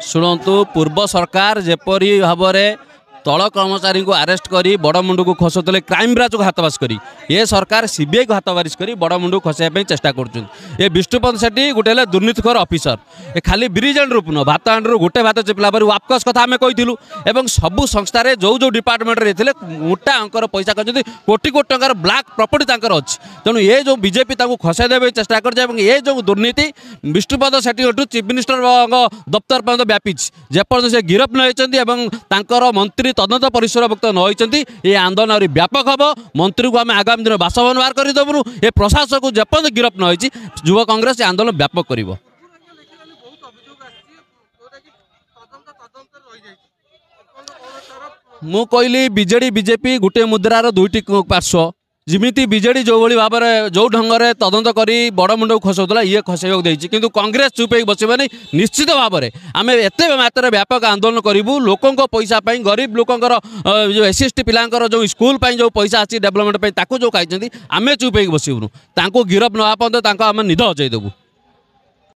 शुणु पूर्व सरकार जेपरी भाव में तल कर्मचारी को आरेस्ट करी बड़ मुंडू को खसुले क्राइम ब्रांच को हाथबास करी ये सरकार सीबीआई को हाथबारिश करी बड़ मुंडू को खसाइवाई चेष्टा कर विष्णुपद सेठी गोटे दुर्नीतिखोर अफिसर ए खाली ब्रिज एंड रूप न भात आंडू गोटे भात चिपला पर वापस कथा आम कहीलु और सबू संस्थार जो जो डिपार्टमेंट रे मोटा अंकर पैसा कहते कोटी कोटी टकर ब्लाक प्रॉपर्टी तंकर अच्छी तेणु ये जो बीजेपी खसाई देवे चेष्टा कर ये जो दुर्नीति विष्णुपद सेठी चीफ मिनिस्टर दफ्तर पर्यटन व्यापी जेपर्यंत से गिरफ न मंत्री तदंत परिसरभुक्त न होती ये आंदोलन आहरी व्यापक हम मंत्री को आम आगामी दिन बासभवन बाहर करदेवु ये प्रशासन को जेपर्यंत गिरफ न होती युवा कांग्रेस आंदोलन व्यापक कर मु कहली बीजेडी बीजेपी गोटे मुद्रार दुईटी पार्श्व जिमिति बीजेडी जो भाई भाव में जो ढंग से तदंत करी बड़ मुंड को खसाऊला ये खसाइक किंतु कांग्रेस चुप बसबानी निश्चित भाव में आम एत मात्रा व्यापक आंदोलन करूँ लोकों पैसा गरीब लोकर जो एस टी पिलांकर जो स्कूल जो पैसा अच्छी डेवलपमेंट जो खाई आम चुप बसबुनु गिरफ ना पर्यटन आम निद हजईदेबू।